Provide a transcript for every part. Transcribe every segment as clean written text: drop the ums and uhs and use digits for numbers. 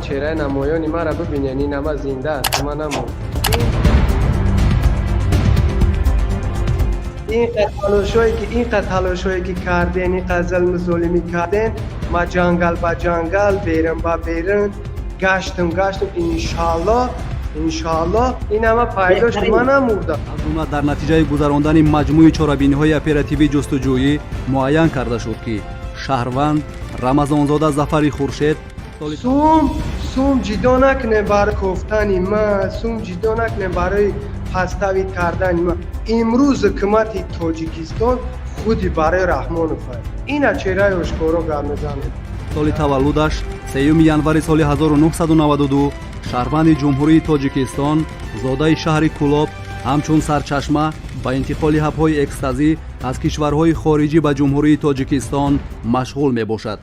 چهره نمایانی مرا ببینین، این همه زنده است، من نمون. اینقدر تلاشایی که کردین، اینقدر ظلم ظلمی کردین، ما جنگل با جنگل، بیرن با بیرن گشتم انشالله این همه پایداش من نموردم. از در نتیجه گذراندن مجموعه چاره‌بینی‌های اپراتیوی جستجویی معین کرده شد که شهروند رمضانزاده ظفری خورشید سوم جدا نکنه برای گفتن ما، سوم جدا نکنه برای پستوی کردن ما. امروز حکومت تاجیکستان خودی برای رحمان فاید این چهره اشکارا گام میزنه. سال تولدش 3 январи соли 1992 шаҳрванди ҷумҳурии тоҷикистон зодаи шаҳри кӯлоб ҳамчун сарчашма ба интиқоли ҳабҳои экстазӣ аз кишварҳои хориҷӣ ба ҷумҳурии тоҷикистон машғул мебошад.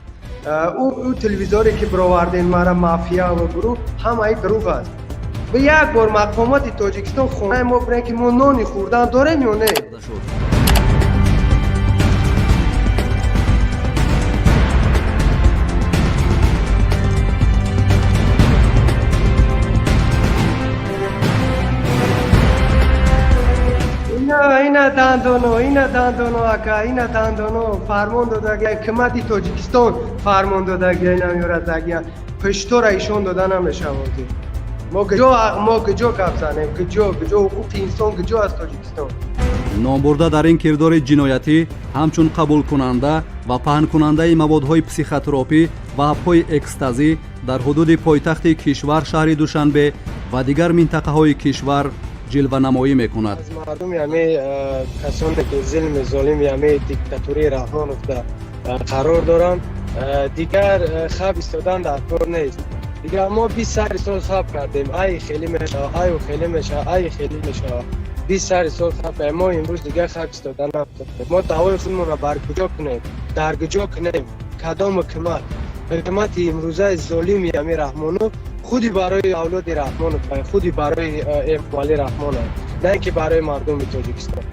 او تلویزیونی که برآوردین مرا مافیا و گروه همه دروغ است. به یک بار مقامات تاجیکستان خونه ما برن که ما نانی خوردن داریم یا نه؟ اینا دندانو اکا، اینا دندانو فرمان دادگی حکومت تاجیکستان فرمان دادگی نمیورد پشتور ایشون دادن نمیشه وردی. ما کجا کف زنیم، کجا حقوق انسان کجا از تاجیکستان. نامبرده در این کردار جنایتی همچون قبول کننده و پهن کننده موادهای پسیخوتراپی و حبهای اکستازی در حدود پایتخت کشور شهر دوشنبه و دیگر منطقه های کشور جلوه نمایی میکند. از مردم همه کسانی که ظلم ظالم همه دیکتاتوری رحمان قرار دارن دیگر خواب ایستادن در کار نیست. دیگر ما 20 سال خواب کردیم ای خیلی میشه 20 سال خواب کردیم. ما امروز دیگر خواب ایستادن نمی‌کنیم. ما دعوای خودمون را برگزار کنیم، درگجا کنیم. کدام حکومت امروزه ظالم همه رحمانو خودی برای اولاد رحمان و خودی برای اموال رحمان نه اینکه برای مردم تاجیکستان.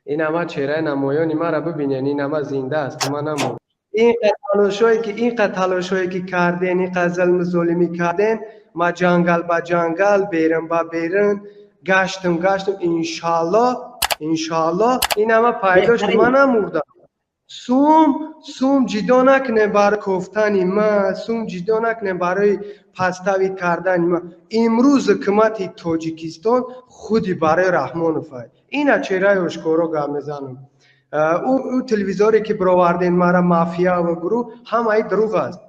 این همه چهره نمایانی مرا ببینین، این همه زنده است، من نمون. اینقدر تلاشایی که کردین، اینقدر ظلم ظلمی کردین، ما جنگل با جنگل، بیرن با بیرن گشتم انشالله این همه پایداش من نموردم. سوم جدا نکنه برای گفتن ما، سوم جدا نکنه برای پستوی کردن ما. امروز حکومت تاجیکستان خودی برای رحمان فاید این چهره اشکارا گام میزنم. او تلویزیونی که برآوردین مرا مافیا و گروه همه دروغ است.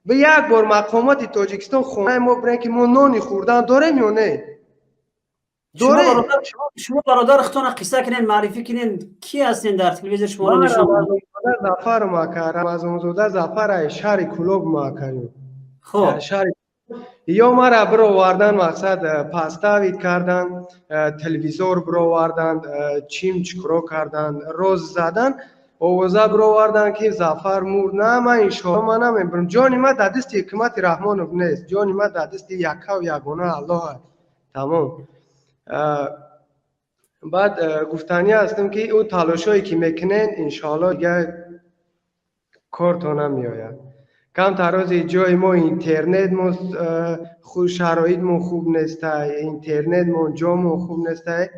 به یک بار مقامات تاجیکستان خونه ما برن که ما نانی خوردن داریم یا نه؟ شما برادر خودتون قصه کنین، معرفی کنین، کی هستین در تلویزیون شما رو نشون بدین؟ ظفر رمضانزاده ظفر شهر کلوب ما کنیم. خب یا مرا برآوردن مقصد پستاوی کردن، تلویزور برآوردن، چیم چکرو کردن، روز زدن، اوزا برآوردن که ظفر مور. نه من انشاءالله من نمیبرم. جان ما در دست حکومت رحمان نیست، جان ما در دست یکا و یگانه الله است. تمام. بعد گفتنی هستم که اون تلاشایی که میکنین انشاءالله دیگه کارتون نمیآید. کم تراز جای ما اینترنت ما خوب، شرایط ما خوب نیسته، اینترنت ما جا ما خوب نیسته.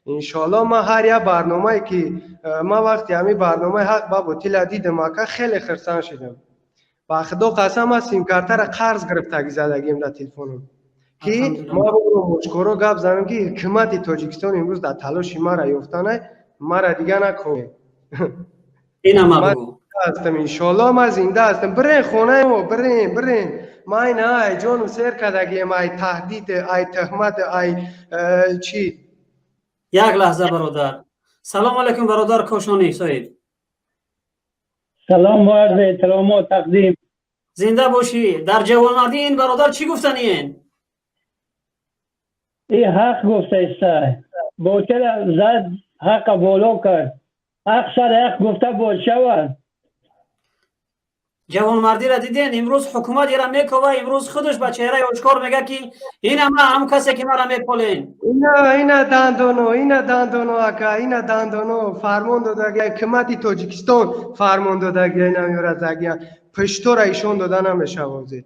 انشاءالله ما هر یک برنامه که ما وقتی همین برنامه حق با باطل دیدم که خیلی خرسان شدم. با خدا قسم است سیم کارت را قرض گرفتگی زدگیم در تلفنم که ما با مشکورو گپ زنم که حکومت تاجیکستان امروز در تلاش ما را یافتنه، ما را دیگه نکنه. این هم بگو هستم انشالله ما زنده هستم. برین خونه ما، برین ما این ای جانم سیر کدگیم، ای تهدید، ای تهمت، ای چی. یک لحظه برادر. سلام علیکم برادر کاشانی سعید. سلام و عرض احترام و تقدیم. زنده باشی. در جوانمردی این برادر چی گفتن این حق گفته است. باطل زد حق بالا کرد. حق سر حق گفته باید شود. جوانمردی را دیدین امروز حکومت را میکوه امروز خودش به چهره آشکار میگه که این هم کسی که مرا میپولین اینا دندونو اکا اینا دندونو فرمان دادگی حکومت تاجیکستان فرمان دادگی نمیاره زگیان پشتو را ایشون دادن نمیشه وازی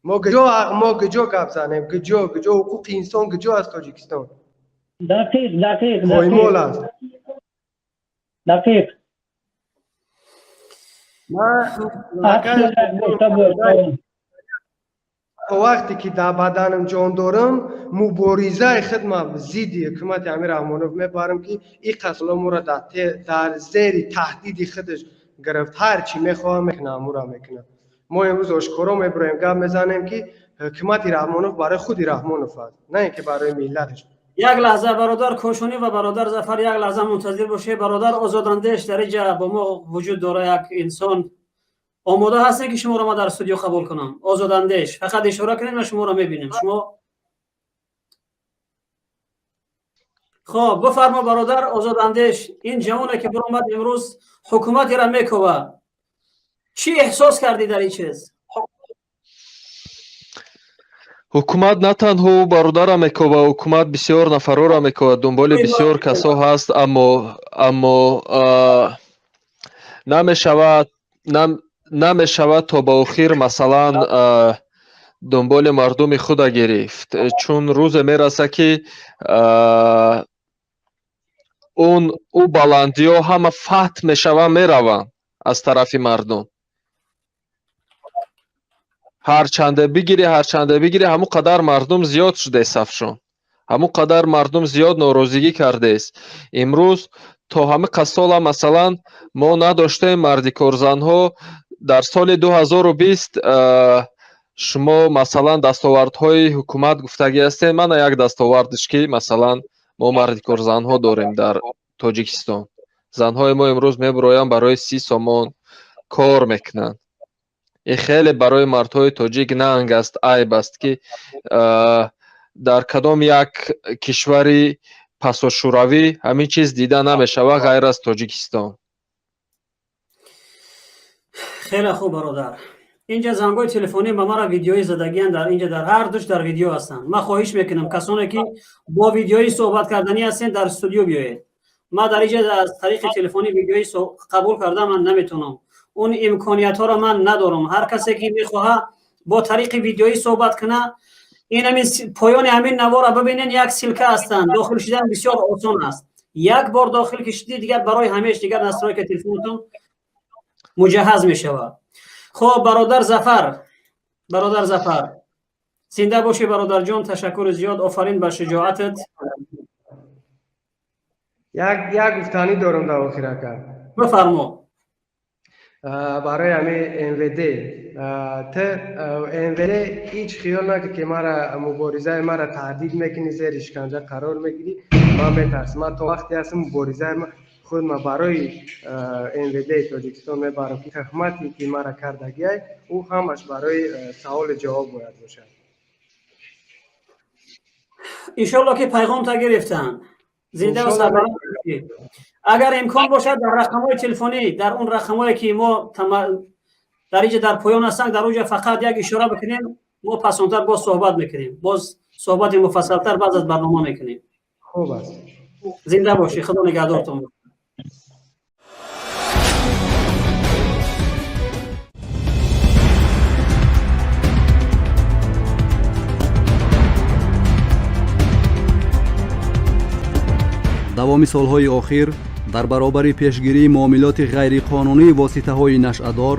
ما گجا گپ زنیم گجا حقوق انسان گجا از تاجیکستان پایمال است دقیق وقتی که در بدنم جان دارم مبارزه خدمت ضد حکومت امیر رحمانوف میبرم که این قتل ما در زیر تهدید خودش گرفت هر چی میخواه میکنه امورا میکنه ما امروز آشکارا میبریم گپ میزنیم که حکومت رحمانوف برای خود رحمانوف است نه اینکه برای ملتش. یک لحظه برادر کوشونی و برادر ظفر یک لحظه منتظر باشه. برادر آزاداندهش در اینجا با ما وجود داره. یک انسان آماده هستن که شما را ما در استودیو قبول کنم. آزاداندهش فقط اشاره کنید ما شما را میبینیم. شما خب بفرما برادر آزاداندهش. این جوانه که برآمد امروز حکومتی را میکوه، چی احساس کردی در این چیز؟ ҳукумат на танҳо бародара мекова, ҳукумат бисёр нафарора мекова, дунболи бисёр касо ҳаст, аммо намешавад то ба охир масалан дунболи мардуми худа гирифт, чун рӯзе мераса ки ӯ баландиҳо ҳама фатҳ мешаванд, мераванд аз тарафи мардум. ҳарчанде бигирӣ ҳамон қадар мардум зиёд шудест сафшон, ҳамон қадар мардум зиёд норозигӣ кардест. имрӯз то ҳамин сола масалан мо надоштем мардикорзанҳо. дар соли 2020 шумо масалан дастовардҳои ҳукумат гуфтагӣ ҳастед. мана як дастовардш ки масалан мо мардикорзанҳо дорем дар тоҷикистон. занҳои мо имрӯз мебароянд барои 30 сомон кор мекунанд. این خیلی برای مردهای تاجیک ننگ است، عیب است که در کدام یک کشوری پساشوروی همین چیز دیده نمیشود غیر از تاجیکستان. خیلی خوب برادر. اینجا زنگای تلفنی ما را ویدیوی زدگیان در اینجا در هر دوش در ویدیو هستن. من خواهش میکنم کسانی که با ویدیوی صحبت کردنی هستین در استودیو بیایید. ما در اینجا از طریق تلفنی ویدیوی قبول کردم من نمیتونم. اون امکانیت ها را من ندارم. هر کسی که میخواه با طریق ویدیویی صحبت کنه. این همین پایان همین نوار را ببینین یک سلکه هستند. داخل شدن بسیار آسان است. یک بار داخل کشیدی دیگر برای همیشه دیگر نصرای تلفنتون مجهز میشود. خب برادر ظفر زنده باشی برادر جان. تشکر زیاد، آفرین بر شجاعتت. یک گفتنی دارم در آخر کار. بفرما. برای همه NVD NVD هیچ خیال نکن که مرا مبارزه مرا تهدید میکنی، زیر اشکنجه قرار میگیری. من میترسم. من تا وقتی هستم مبارزه خود ما برای NVD تاجیکستان میبرم که خدمتی که مرا کردگی او همش برای سوال جواب باید باشه. انشالله که پیغام تا گرفتن. زنده و سلامت باشید. اگر امکان باشد در رقم‌های تلفنی، در اون رقم‌هایی که ما در اینجا در پایان هستند، در اونجا فقط یک اشاره بکنیم، ما پسانتر باز صحبت میکنیم، باز صحبت مفصلتر بعد از برنامه میکنیم. خوب است. زنده باشی. خدا نگهدارتون. давоми солҳои охир дар баробари пешгирии муомилоти ғайриқонунии воситаҳои нашъадор,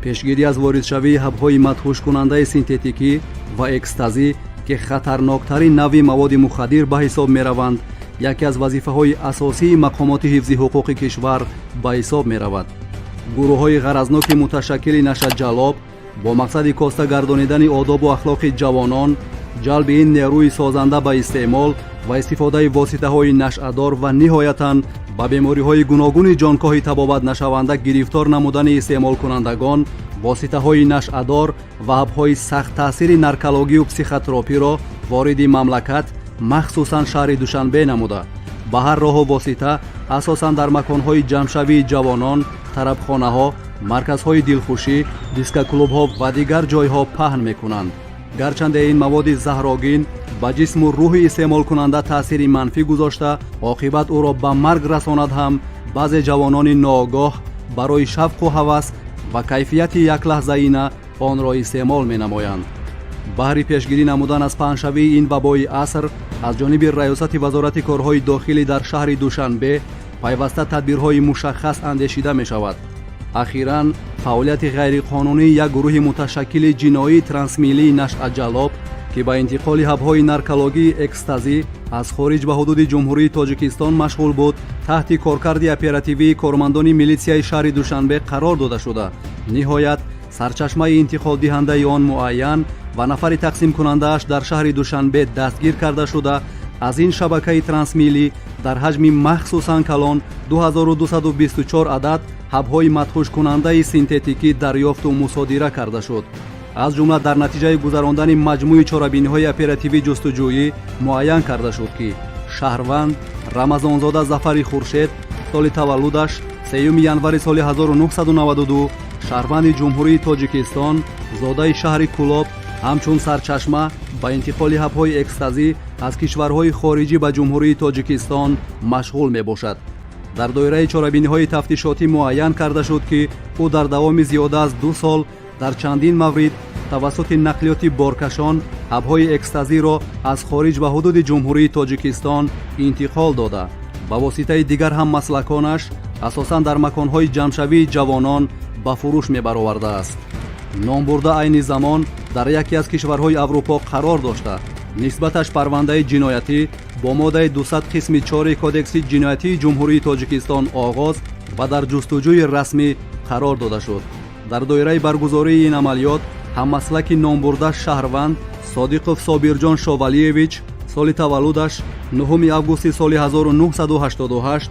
пешгирӣ аз воридшавии ҳабҳои мадҳушкунандаи синтетикӣ ва экстазӣ ки хатарноктарин навъи маводи мухаддир ба ҳисоб мераванд, яке аз вазифаҳои асосии мақомоти ҳифзи ҳуқуқи кишвар ба ҳисоб меравад. гурӯҳҳои ғаразноки муташаккили нашаҷалоб бо мақсади коста гардонидани одобу ахлоқи ҷавонон, ҷалби ин нерӯи созанда ба истеъмол ва истифодаи воситаҳои нашъадор ва ниҳоятан ба бемориҳои гуногуни ҷонкоҳи табобатнашаванда гирифтор намудани истеъмолкунандагон воситаҳои нашъадор ва ҳабҳои сахттаъсири наркологию психотропиро вориди мамлакат махсусан шаҳри душанбе намуда ба ҳар роҳу восита асосан дар маконҳои ҷамъшавии ҷавонон, тарабхонаҳо марказҳои дилхушӣ, дискоклубҳо ва дигар ҷойҳо паҳн мекунанд. гарчанде ин маводи заҳрогин ба ҷисму рӯҳи истеъмолкунанда таъсири манфӣ гузошта, оқибат ӯро ба марг расонад ҳам баъзе ҷавонони ноогоҳ барои шавқу ҳавас ва кайфияти яклаҳзаина онро истеъмол менамоянд. баҳри пешгирӣ намудан аз паҳншавии ин вабои аср аз ҷониби раёсати вазорати корҳои дохилӣ дар шаҳри душанбе пайваста тадбирҳои мушаххас андешида мешавад. ахиран фаъолияти ғайриқонунии як гурӯҳи муташаккили ҷиноии трансмиллии нашъаҷалоб ки ба интиқоли ҳабҳои наркологии экстазӣ аз хориҷ ба ҳудуди ҷумҳурии тоҷикистон машғул буд, таҳти коркарди оперативии кормандони милитсияи шаҳри душанбе қарор дода шуда, ниҳоят сарчашмаи интиқолдиҳандаи он муайян ва нафари тақсимкунандааш дар шаҳри душанбе дастгир карда шуда, аз ин шабакаи трансмиллӣ дар ҳаҷми махсусан калон 2224 адад ҳабҳои мадхушкунандаи синтетикӣ дарёфту мусодира карда шуд. аз ҷумла дар натиҷаи гузарондани маҷмӯи чорабиниҳои оперативии ҷустуҷӯӣ муайян карда шуд ки шаҳрванд рамазонзода Зафари Хуршед, соли таваллудаш 3 январи соли 1992, шаҳрванди ҷумҳурии Тоҷикистон, зодаи шаҳри Кӯлоб, ҳамчун сарчашма ба интиқоли ҳабҳои экстазӣ аз кишварҳои хориҷӣ ба ҷумҳурии Тоҷикистон машғул мебошад. дар доираи чорабиниҳои тафтишотӣ муайян карда шуд ки ӯ дар давоми зиёда аз 2 сол дар чандин маврид тавассути нақлиёти боркашон ҳабҳои экстазиро аз хориҷ ба ҳудуди ҷумҳурии Тоҷикистон интиқол дода, ба воситаи дигар ҳаммаслаконаш асосан дар маконҳои ҷамъшавии ҷавонон ба фурӯш мебаровардааст. номбурда айни замон дар яке аз кишварҳои аврупо қарор дошта, нисбаташ парвандаи ҷиноятӣ бо моддаи 200 қисми 4 кодекси ҷиноятии ҷумҳурии Тоҷикистон оғоз ва дар ҷустуҷӯи расмӣ қарор дода шуд. дар доираи баргузории ин амалиёт ҳаммаслаки номбурда шаҳрванд Содиқов Собирҷон Шовалиевич, соли таваллудаш 9 августи соли 1988,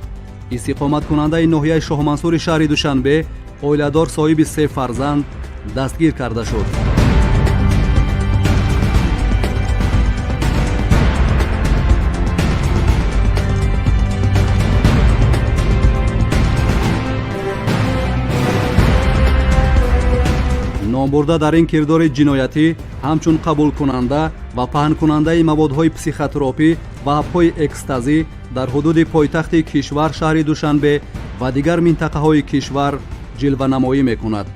истиқоматкунандаи ноҳияи Шоҳмансури шаҳри Душанбе, оиладор соҳиби 3 фарзанд дастгир карда шуд. номбурда дар ин кирдори ҷиноятӣ ҳамчун қабулкунанда ва паҳнкунандаи маводҳои психотропӣ ва ҳабҳои экстазӣ дар ҳудуди пойтахти кишвар шаҳри Душанбе ва дигар минтақаҳои кишвар ҷилванамоӣ мекунад.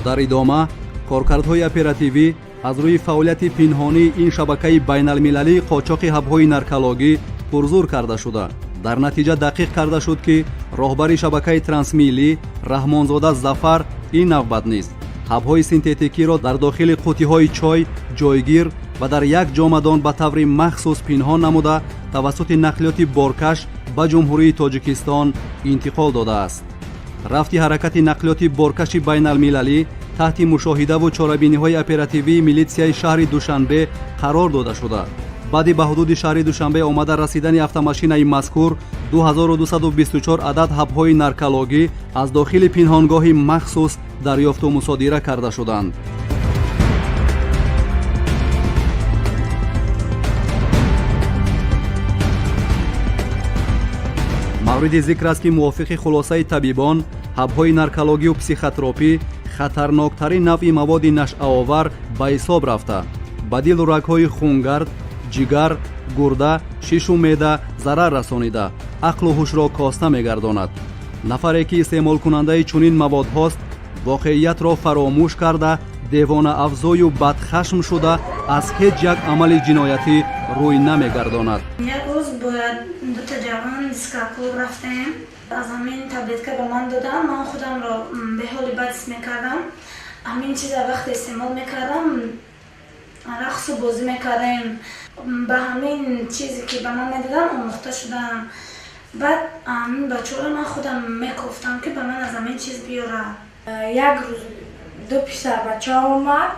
дар идома коркардҳои оперативӣ аз рӯи фаъолияти пинҳонии ин шабакаи байналмилалии қочоқи ҳабҳои наркологӣ пурзур карда шуда, дар натиҷа дақиқ карда шуд ки роҳбари шабакаи трансмиллӣ Раҳмонзода Зафар ин навбат низ ҳабҳои синтетикиро дар дохили қутиҳои чой ҷойгир ва дар як ҷомадон ба таври махсус пинҳон намуда тавассути нақлиёти боркаш ба ҷумҳурии Тоҷикистон интиқол додааст. рафти ҳаракати нақлиёти боркаши байналмилалӣ таҳти мушоҳидаву чорабиниҳои оперативии милитсияи шаҳри Душанбе қарор дода шуда, баъди ба ҳудуди шаҳри Душанбе омада расидани автомашинаи мазкур 2224 адад ҳабҳои наркологӣ аз дохили пинҳонгоҳи махсус дарёфту мусодира карда шуданд. мавриди зикр аст ки мувофиқи хулосаи табибон, ҳабҳои наркологию психотропӣ хатарноктарин навъи маводи нашъаовар ба ҳисоб рафта, ба дилу рагҳои хунгард, ҷигар, гурда, шишу меъда зарар расонида, ақлу ҳушро коста мегардонад. нафаре ки истеъмолкунандаи чунин маводҳост, воқеиятро фаромӯш карда, девонаавзою бадхашм шуда аз ҳеҷ як амали ҷиноятӣ рӯй намегардонад. як рӯз бо дута ҷавон дискоклуб рафтем, аз ҳамин таблетка ба ман додам, ман худамро беҳоли бад ҳис мекардам. ҳамин чиза вақте истеъмол мекардам, рақсу бозӣ мекардем, ба ҳамин чизе ки ба ман медодам омӯхта шудам. баъд ҳамин бачаҳоро ман худам мекофтам ки ба ман аз ҳамин чиз биёрад. як рӯз ду писарбача омад,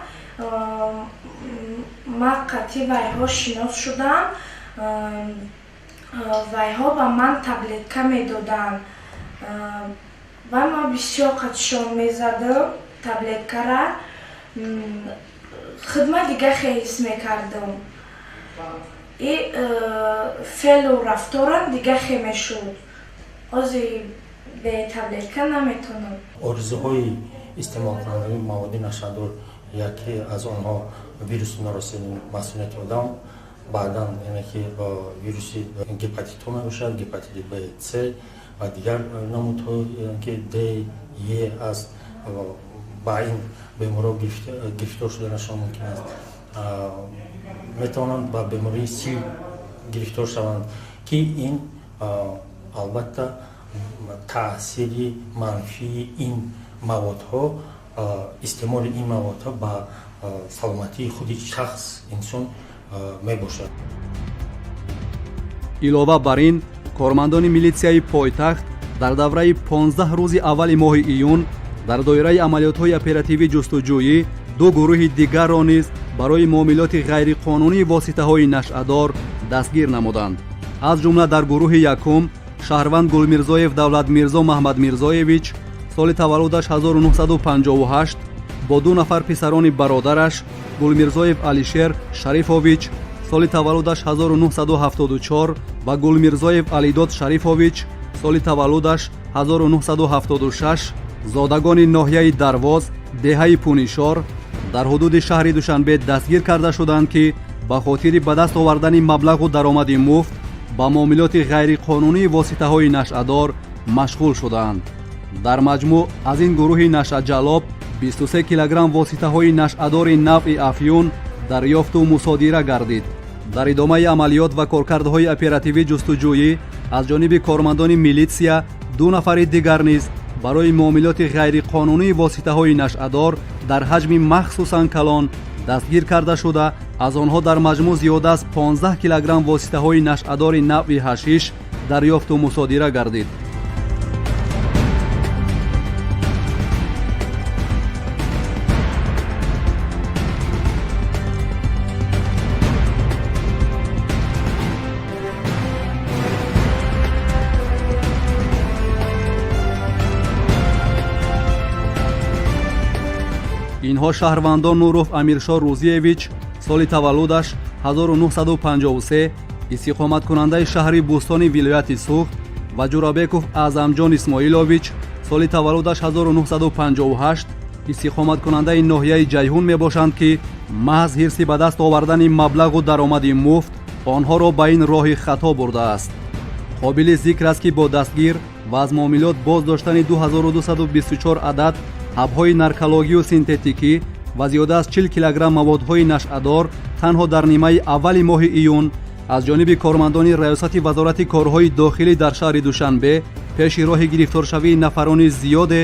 ман қатъи вайҳо шинос шудам, вайҳо ба ман таблетка медоданд ва ман бисёр қатишон мезадам таблеткара, хидмат дига хеле ҳис мекардам. феълу рафторам дига хеле мешуд. ози به تبلیغ نمیتونم. آرزوهای استعمال کننده مواد نشادور یکی از آنها ویروس نارسایی مسئولیت آدم بعدا اینه که ویروس گپاتیت می باشد، گپاتیت ب س و دیگر نمودهای که دی ی از با این بیماری گرفتار شدنشان ممکن است. میتوانند با بیماری سی گرفتار شوند که این البته تأثیر منفی این موادها استعمال این موادها با سلامتی خود شخص انسان می باشد. илова бар ин кормандони милитсияи пойтахт дар давраи 15 рӯзи аввали моҳи июн дар доираи амалиётҳои оперативии ҷустуҷӯӣ ду гурӯҳи дигарро низ барои муомилоти ғайриқонунии воситаҳои нашъадор дастгир намуданд. аз ҷумла дар гурӯҳи якум шаҳрванд гулмирзоев давлатмирзо маҳмадмирзоевич соли таваллудаш 1958 бо ду нафар писарони бародараш гулмирзоев алишер шарифович соли таваллудаш 1974 ва гулмирзоев алидод шарифович соли таваллудаш 1976 зодагони ноҳияи дарвоз деҳаи пунишор дар ҳудуди шаҳри душанбе дастгир карда шуданд ки ба хотири ба даст овардани маблағу даромади муфт ба муомилоти ғайриқонунии воситаҳои нашъадор машғул шудаанд. дар маҷмӯъ аз ин гурӯҳи нашъаҷалоб 23 килограмм воситаҳои нашъадори навъи афюн дарёфту мусодира гардид. дар идомаи амалиёт ва коркардҳои оперативии ҷустуҷӯӣ аз ҷониби кормандони милитсия ду нафари дигар низ барои муомилоти ғайриқонунии воситаҳои нашъадор дар ҳаҷми махсусан калон дастгир карда шуда аз онҳо дар маҷмӯъ зиёда аз 15 килограмм воситаҳои нашъадори навъи ҳашиш дарёфту мусодира гардид. инҳо шаҳрвандон нуров амиршоҳ рӯзиевич соли таваллудаш 1953 истиқоматкунандаи шаҳри бӯстони вилояти суғд ва ҷурабеков аъзамҷон исмоилович соли таваллудаш 1958 истиқоматкунандаи ноҳияи ҷайҳун мебошанд ки маҳз ҳирси ба даст овардани маблағу даромади муфт онҳоро ба ин роҳи хато бурдааст. қобили зикр аст ки бо дастгир ва аз муомилот боз доштани 2224 адад ҳабҳои наркологию синтетикӣ ва зиёда аз 40 килограмм маводҳои нашъадор танҳо дар нимаи аввали моҳи июн аз ҷониби кормандони раёсати вазорати корҳои дохилӣ дар шаҳри душанбе пеши роҳи гирифторшавии нафарони зиёде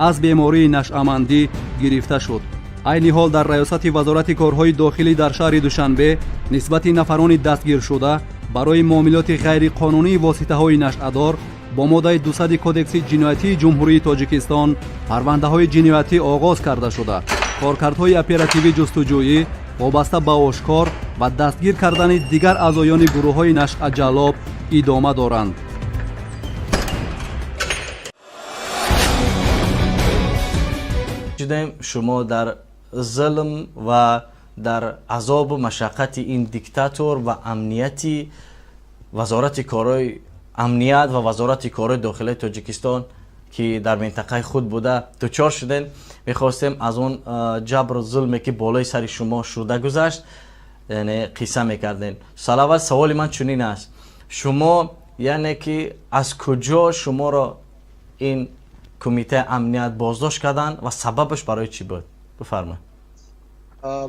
аз бемории нашъамандӣ гирифта шуд. айни ҳол дар раёсати вазорати корҳои дохилӣ дар шаҳри душанбе нисбати нафарони дастгиршуда барои муомилоти ғайриқонунии воситаҳои нашъадор бо моддаи 200 кодекси ҷиноятии ҷумҳурии тоҷикистон парвандаҳои ҷиноятӣ оғоз карда шуда коркардҳои оперативии ҷустуҷӯӣ вобаста ба ошкор ва дастгир кардани дигар аъзоёни гурӯҳҳои нашъаҷалоб идома доранд. дидаем шумо дар зулм ва дар азобу машаққати ин диктатор ва амнияти вазорати корҳои амният ва вазорати корҳои дохилаи тоҷикистон ки дар минтақаи худ буда дучор шудем. мехостем аз он ҷабру зулме ки болои сари шумо шуда гузашт яъне қисса мекардем. салават саволи ман чунин аст: шумо яъне ки аз куҷо шуморо ин кумитаи амният боздошт карданд ва сабабаш барои чӣ буд? бифармоед.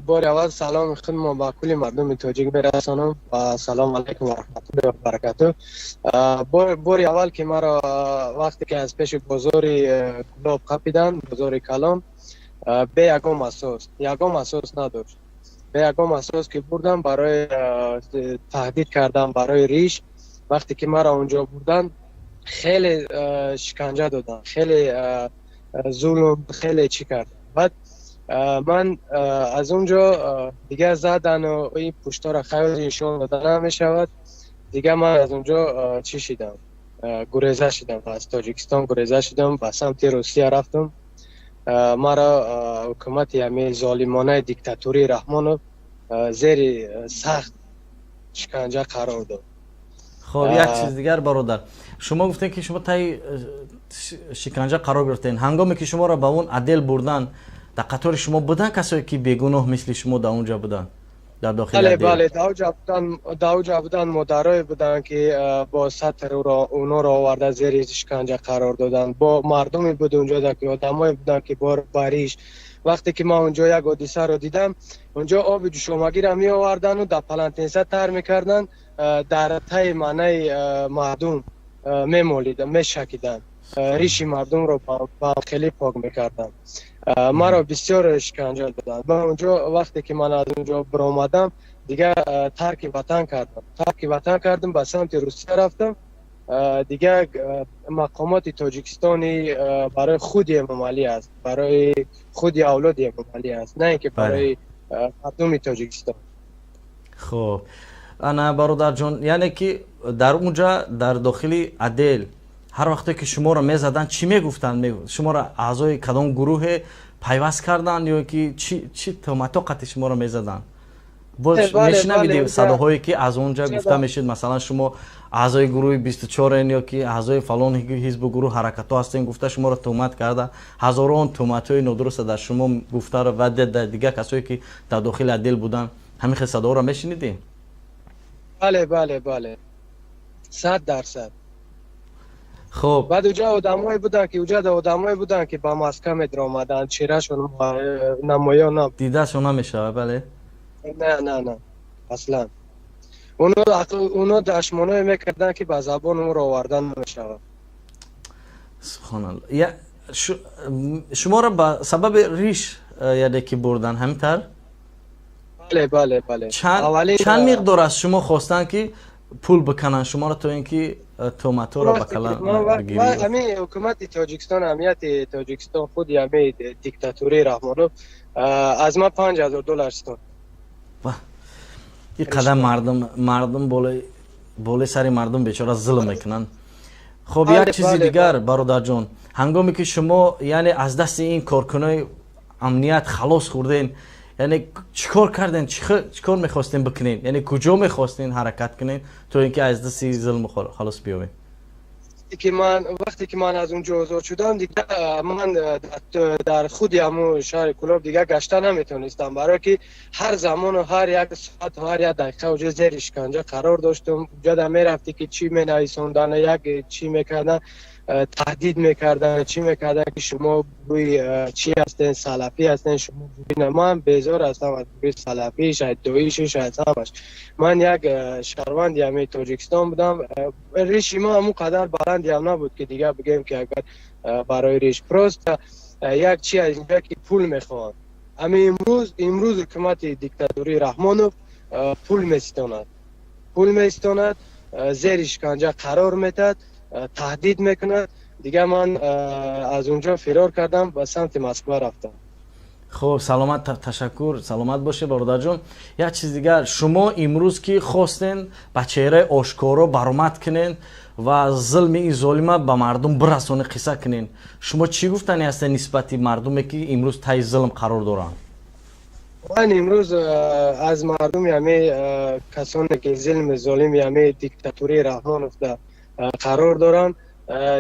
بار اول سلام خدمت با کل مردم تاجیک برسانم و سلام علیکم و رحمت الله و برکاته. بار اول که مرا وقتی که از پیش بازار کلاب قپیدن، بازار کلام، به یکم اساس نداشت. به یکم اساس که بردم برای تهدید کردم برای ریش. وقتی که مرا اونجا بردن خیلی شکنجه دادن، خیلی ظلم، خیلی چی کرد. بعد من از اونجا دیگه زدن و این پشتا را خیلی نشون دادن نمی شود. دیگه من از اونجا چی شدم؟ گریزه شدم، از تاجیکستان گریزه شدم، به سمت روسیه رفتم. مرا حکومت همه ظالمانه دیکتاتوری رحمانو زیر سخت شکنجه قرار داد. خب یک چیز دیگر برادر، شما گفتین که شما تای شکنجه قرار گرفتین. هنگامی که شما را به اون عدل بردن در قطار شما بودن کسایی که بیگناه مثل شما در اونجا بودن در داخل بله عدل؟ بله در اونجا بودن مدرای بودن که با سطر اونا را آورده زیر شکنجه قرار دادن. با مردمی بود اونجا که آدمایی بودن که بار باریش وقتی که ما اونجا یک حادثه رو دیدم اونجا آب جوشامگی را می آوردن و در پلنتینسه تر میکردن در تای منه مردم میمالیدن میشکیدن ریشی مردم رو با خیلی پاک میکردن. ما را بسیار اشکنجه دادن. من اونجا وقتی که من از اونجا برآمدم دیگه ترک وطن کردم به سمت روسیه رفتم. دیگه مقامات تاجیکستانی برای خود ممالی است، برای خود اولاد ممالی است، نه اینکه برای مردم تاجیکستان. خب انا برادر جان، یعنی که در اونجا در داخل عدل هر وقتی که شما را میزدن چی میگفتن؟ شما را اعضای کدام گروه پیوست کردن یا که چی تهمت شما را میزدن؟ میشنوید صداهایی که از اونجا گفته میشید مثلا شما اعضای گروه 24 یا که اعضای فلان حزب گروه حرکت ها هستین، گفته شما را تهمت کرده، هزاران تهمت های نادرست در شما گفته و دیگه کسایی که در داخل عدل بودن همین صدا را میشنیدین؟ بله 100%. خب بعد اونجا آدمایی بودن که با ماسکه می درآمدن، چهرهشون نمایان نبود. دیدهشون نمیشه؟ بله نه اصلا اونا دشمنایی میکردن که با زبان اون رو آوردن نمیشه. سبحان الله. شما را به سبب ریش یعنی که بردن همینطور؟ بله. چند مقدار از شما خواستن که پول بکنن شما را تو اینکه تهمت‌ها را بکلن بگیرید؟ همین حکومت تاجیکستان، امنیت تاجیکستان خود همین دیکتاتوری رحمانوف از ما $5000 استون. این قدم مردم بالای سر مردم بیچاره ظلم میکنن. خب یک چیزی دیگر برادر جان، هنگامی که شما یعنی از دست این کارکنای امنیت خلاص خوردین، یعنی چیکار کردین؟ چیکار میخواستین بکنین؟ یعنی کجا میخواستین حرکت کنین تو اینکه از دست ظلم خلاص بیابین؟ وقتی که من از اونجا آزاد شدم دیگه من در خود همون شهر کلوب دیگه گشته نمیتونستم، برای که هر زمان و هر یک ساعت و هر یک دقیقه اونجا زیر اشکنجه قرار داشتم. اونجا میرفتی که چی مینویسوندن، یک چی میکردن، تهدید میکردن، چی میکردن که شما بوی چی هستین، سلفی هستین شما بوی. من بیزار هستم از بوی سلفی، شاید دویش، شاید همش. من یک شهروند همه تاجیکستان بودم. ریش ما همون قدر بلندی هم نبود که دیگه بگیم که اگر برای ریش پروست یک چی از اینجا که پول میخوان. اما امروز حکومت دیکتاتوری رحمانوف پول میستاند، زیر اشکنجه قرار میداد، تهدید میکند. دیگه من از اونجا فرار کردم و سمت مسکو رفتم. خب سلامت، تشکر، سلامت باشه برادر جان. یک چیز دیگر، شما امروز که خواستین با چهره آشکارا برآمد کنین و ظلم این ظالمه به مردم برسونه، قصه کنین، شما چی گفتنی هستین نسبت مردمی که امروز تای ظلم قرار دارن؟ من امروز از مردم همه کسانی که ظالم همه دیکتاتوری رحمانوف قرار دارن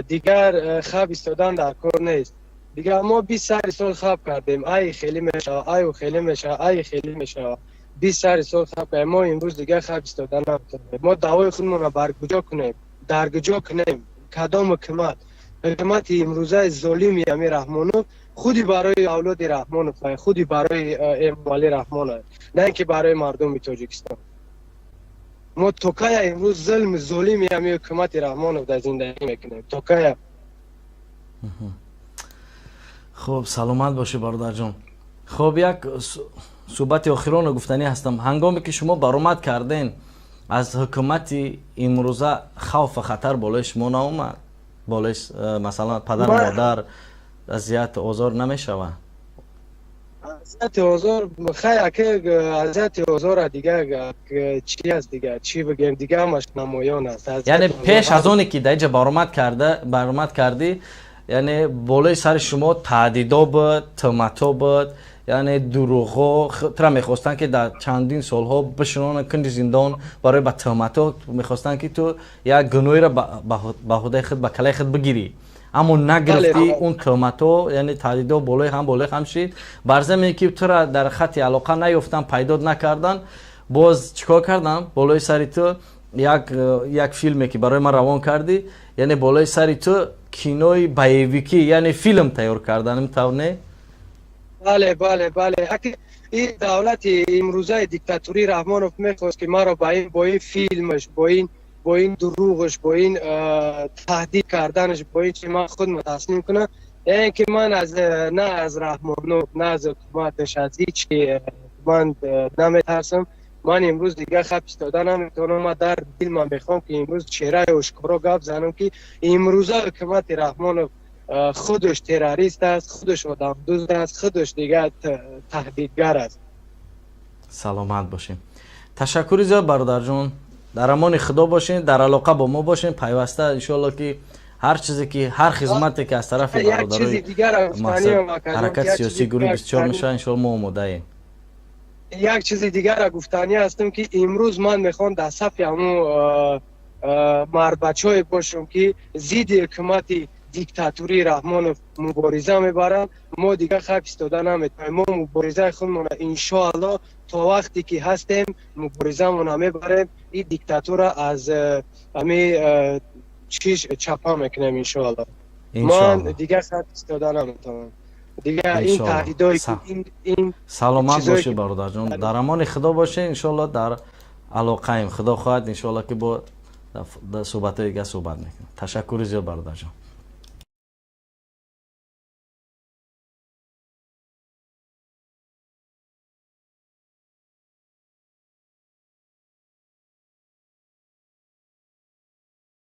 دیگر خواب ایستادن در کار نیست. دیگر ما 20 سال خواب کردیم ای خیلی میشه 20 سال خواب کردیم. ما امروز دیگر خواب ایستادن نمیتونیم. ما دعوای خودمون را درگجا کنیم. کدام حکومت امروزه ظالم همه رحمانوف خودی برای اولاد رحمانوف، خودی برای اموالی رحمانوف، نه اینکه برای مردم تاجیکستان. ما توکای امروز ظلم همه حکومت رحمانوف در زندگی میکنیم. توکای. خب سلامت باشه برادر جان. خب یک صحبت آخران گفتنی هستم. هنگامی که شما برآمد کردین از حکومت امروزه خوف و خطر بالای شما ناومد؟ بالای مثلا پدر و مادر اذیت آزار نمیشوه؟ اذیت آزار خیلی که اذیت آزار دیگه چی است دیگه چی بگیم دیگه همش نمایان است. یعنی پیش از اونی که دیگه برآمد کردی یعنی بالای سر شما تهدیدا بود، تهمتا بود، یعنی دروغا ترا میخواستن که در چندین سالها بشنون کند زندان برای به تهمتا میخواستن که تو یک گناهی را به خودی خود به کلای خود بگیری. اما نگرفتی بله. اون تهمت‌ها یعنی تهدیدها بالای هم شد بر ضمن که تو را در خط علاقه نیفتن پیدا نکردن باز چیکار کردم بالای سری تو یک فیلمی که برای من روان کردی یعنی بالای سری تو کینوی بایویکی یعنی فیلم تیار کردن میتونه بله بله بله اگه این دولت امروزه دیکتاتوری رحمانوف میخواست که ما را با این فیلمش با این دروغش با این تهدید کردنش با این چی من خود متسلیم کنم یعنی که من نه از رحمانوف نه از حکومتش از هیچ من نمیترسم من امروز دیگه خب ایستاده نمیتونم من در دل من بخوام که امروز چهره اشکارا گپ زنم که امروزه حکومت رحمانوف خودش تروریست است خودش آدم دزد است خودش دیگه تهدیدگر است سلامت باشین تشکر زیاد برادر جون در امان خدا باشین در علاقه با ما باشین پیوسته انشالله که هر چیزی که هر خدمتی که از طرف برادرای حرکت سیاسی گروه 24 میشه انشالله ما آماده ایم یک چیز دیگر را گفتنی هستم که امروز من میخوام در صف همون مربچای باشم که ضد حکومت دیکتاتوری رحمانوف مبارزه میبرن ما دیگه خب ایستاده نمیتونیم ما مبارزه خودمون انشاءالله تا وقتی که هستیم مبارزه مون میبریم این دیکتاتور از همین چیز چپا میکنیم انشاءالله من دیگه خب ایستاده نمیتونم دیگه این تهدیدای این سلامت باشه برادر جان در امان خدا باشه انشاءالله در علاقه ایم خدا خواهد انشاءالله که با صحبت دیگه صحبت میکنیم تشکر زیاد برادر جان